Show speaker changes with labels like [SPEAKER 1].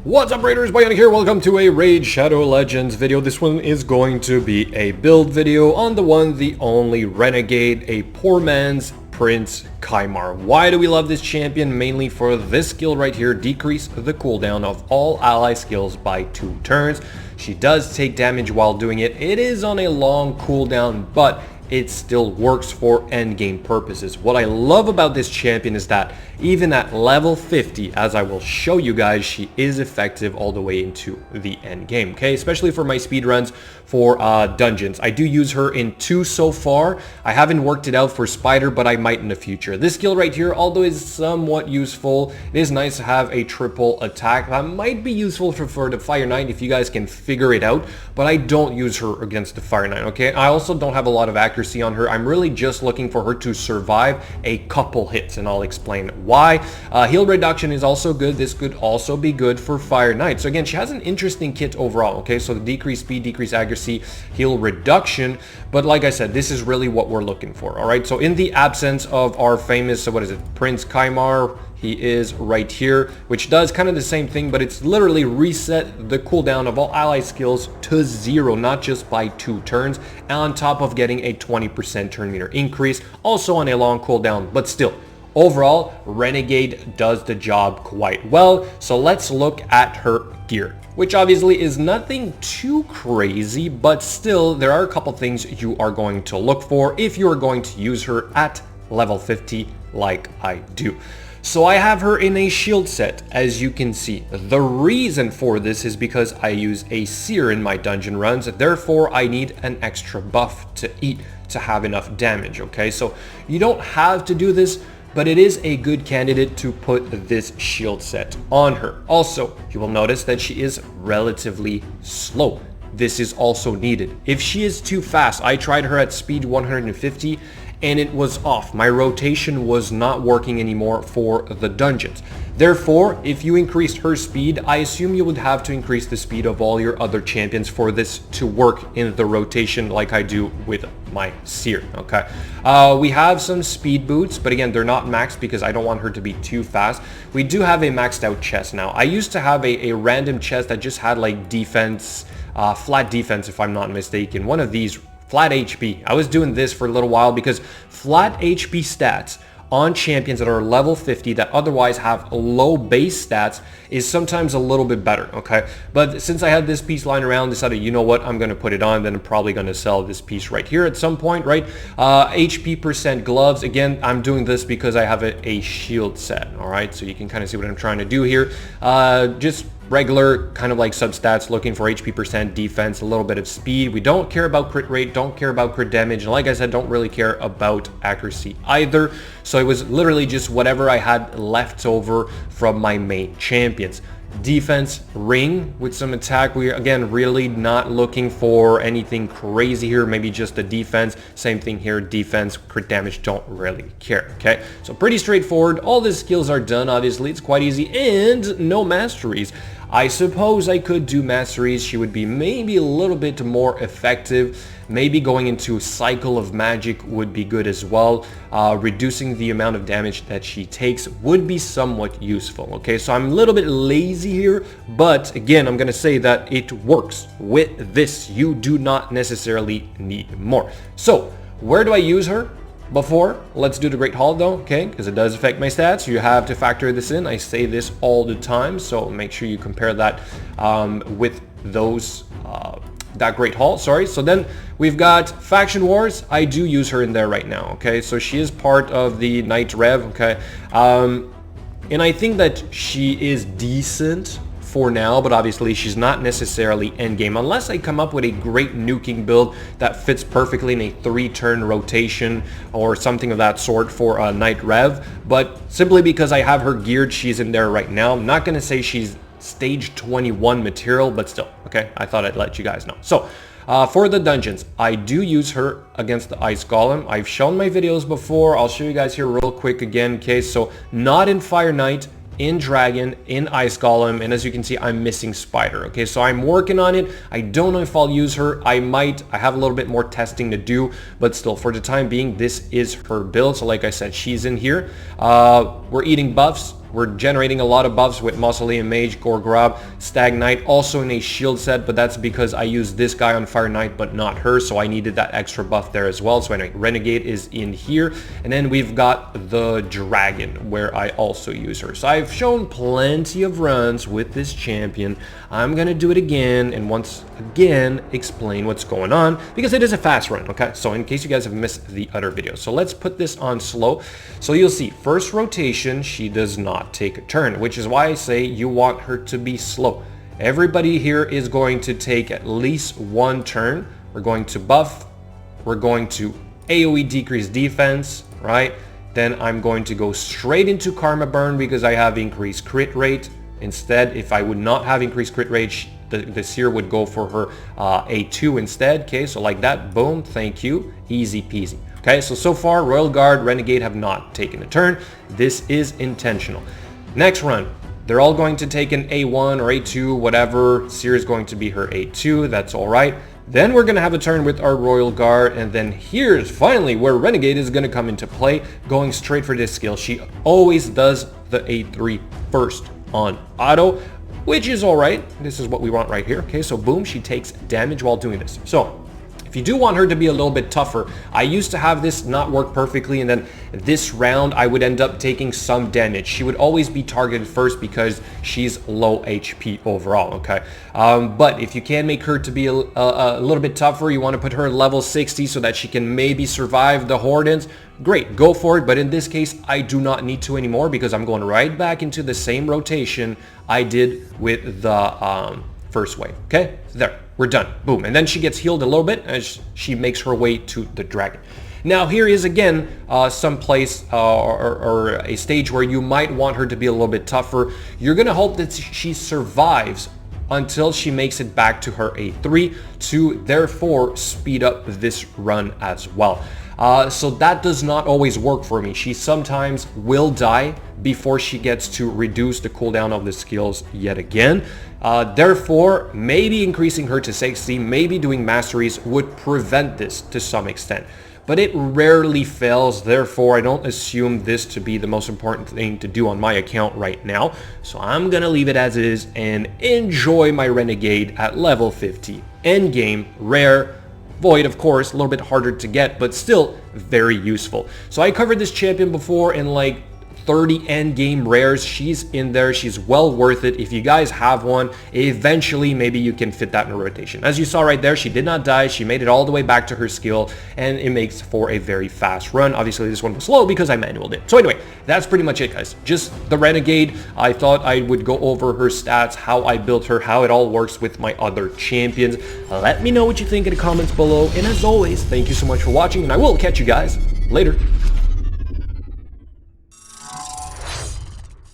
[SPEAKER 1] What's up, Raiders? Boyan here. Welcome to a Raid Shadow Legends video. This one is going to be a build video on the one, the only Renegade, a poor man's Prince Kaimar. Why do we love this champion? Mainly for this skill right here, decrease the cooldown of all ally skills by 2 turns. She does take damage while doing it. It is on a long cooldown, but it still works for endgame purposes. What I love about this champion is that even at level 50, as I will show you guys, she is effective all the way into the end game, okay? Especially for my speed runs for dungeons. I do use her in 2 so far. I haven't worked it out for Spider, but I might in the future. This skill right here, although is somewhat useful, it is nice to have a triple attack. That might be useful for the Fire Knight if you guys can figure it out, but I don't use her against the Fire Knight, okay? I also don't have a lot of accuracy on her. I'm really just looking for her to survive a couple hits, and I'll explain why. Heal reduction is also good. This could also be good for Fire Knight. So again, she has an interesting kit overall, okay? So the decreased speed, decreased accuracy, heal reduction, but like I said, this is really what we're looking for, all right? So in the absence of our famous, what is it, Prince Kaimar, he is right here, which does kind of the same thing, but it's literally reset the cooldown of all ally skills to 0, not just by 2 turns, on top of getting a 20% turn meter increase, also on a long cooldown, but still. Overall, Renegade does the job quite well, so let's look at her gear, which obviously is nothing too crazy, but still, there are a couple things you are going to look for if you are going to use her at level 50 like I do. So I have her in a shield set, as you can see. The reason for this is because I use a seer in my dungeon runs, therefore I need an extra buff to eat to have enough damage, okay? So you don't have to do this, but it is a good candidate to put this shield set on her. Also, you will notice that she is relatively slow. This is also needed. If she is too fast, I tried her at speed 150 and it was off. My rotation was not working anymore for the dungeons. Therefore, if you increased her speed, I assume you would have to increase the speed of all your other champions for this to work in the rotation like I do with my seer, okay? We have some speed boots, but again, they're not maxed because I don't want her to be too fast. We do have a maxed out chest now. I used to have a random chest that just had like defense, flat defense if I'm not mistaken. One of these, flat HP. I was doing this for a little while because flat HP stats on champions that are level 50 that otherwise have low base stats is sometimes a little bit better, okay? But since I had this piece lying around, decided, you know what, I'm going to put it on, then I'm probably going to sell this piece right here at some point, right? HP percent gloves. Again, I'm doing this because I have a shield set, all right? So you can kind of see what I'm trying to do here. Just regular kind of like substats, looking for HP percent, defense, a little bit of speed. We don't care about crit rate, don't care about crit damage, and like I said, don't really care about accuracy either. So it was literally just whatever I had left over from my main champions. Defense, ring with some attack. We again really not looking for anything crazy here, maybe just the defense. Same thing here, defense, crit damage, don't really care, okay? So pretty straightforward. All the skills are done, obviously, it's quite easy, and no masteries. I suppose I could do masteries. She would be maybe a little bit more effective. Maybe going into Cycle of Magic would be good as well. Reducing the amount of damage that she takes would be somewhat useful, okay? So I'm a little bit lazy here, but again, I'm gonna say that it works. With this, you do not necessarily need more. So, where do I use her? Before, let's do the Great Hall though, okay, because it does affect my stats. You have to factor this in. I say this all the time, so make sure you compare that with those that Great Hall, sorry. So then we've got Faction Wars. I do use her in there right now, okay? So she is part of the Knight Rev, okay? And I think that she is decent for now, but obviously she's not necessarily endgame unless I come up with a great nuking build that fits perfectly in a 3-turn rotation or something of that sort for a Knight Rev. But simply because I have her geared, she's in there right now. I'm not going to say she's stage 21 material, but still, okay? I thought I'd let you guys know. So for the dungeons, I do use her against the Ice Golem. I've shown my videos before. I'll show you guys here real quick again, okay? So not in Fire Knight, in Dragon, in Ice Golem, and as you can see, I'm missing Spider. Okay, so I'm working on it. I don't know if I'll use her. I might. I have a little bit more testing to do, but still, for the time being, this is her build. So like I said, she's in here. We're eating buffs. We're generating a lot of buffs with Mausoleum Mage, Gore Grab, Stag Knight, also in a shield set, but that's because I used this guy on Fire Knight, but not her, so I needed that extra buff there as well. So anyway, Renegade is in here, and then we've got the Dragon, where I also use her. So I've shown plenty of runs with this champion. I'm gonna do it again, and once again, explain what's going on, because it is a fast run, okay? So in case you guys have missed the other video. So let's put this on slow. So you'll see, first rotation, she does not take a turn, which is why I say you want her to be slow. Everybody here is going to take at least one turn. We're going to buff, we're going to AoE decrease defense, right? Then I'm going to go straight into Karma Burn because I have increased crit rate. Instead, if I would not have increased crit rate, the Seer would go for her A2 instead. Okay, so like that, boom, thank you, easy peasy. Okay, so far, Royal Guard, Renegade have not taken a turn. This is intentional. Next run, they're all going to take an A1 or A2, whatever. Seer is going to be her A2, that's all right. Then we're going to have a turn with our Royal Guard, and then here's finally where Renegade is going to come into play, going straight for this skill. She always does the A3 first on auto, which is all right. This is what we want right here. Okay, so boom, she takes damage while doing this. So if you do want her to be a little bit tougher, I used to have this not work perfectly, and then this round I would end up taking some damage. She would always be targeted first because she's low HP overall, okay? But if you can make her to be a little bit tougher, you want to put her at level 60 so that she can maybe survive the Hordens, great, go for it. But in this case, I do not need to anymore because I'm going right back into the same rotation I did with the first wave. Okay, there, we're done, boom. And then she gets healed a little bit as she makes her way to the Dragon. Now here is again some place or a stage where you might want her to be a little bit tougher. You're gonna hope that she survives until she makes it back to her A3 to therefore speed up this run as well. So that does not always work for me. She sometimes will die before she gets to reduce the cooldown of the skills yet again. Therefore, maybe increasing her to 60, maybe doing masteries would prevent this to some extent. But it rarely fails, therefore I don't assume this to be the most important thing to do on my account right now. So I'm gonna leave it as is and enjoy my Renegade at level 50. Endgame, rare, Void, of course, a little bit harder to get, but still very useful. So I covered this champion before in like 30 end game rares. She's in there. She's well worth it. If you guys have one, eventually maybe you can fit that in a rotation. As you saw right there, she did not die. She made it all the way back to her skill, and it makes for a very fast run. Obviously, this one was slow because I manualed it. So anyway, that's pretty much it, guys. Just the Renegade. I thought I would go over her stats, how I built her, how it all works with my other champions. Let me know what you think in the comments below. And as always, thank you so much for watching, and I will catch you guys later.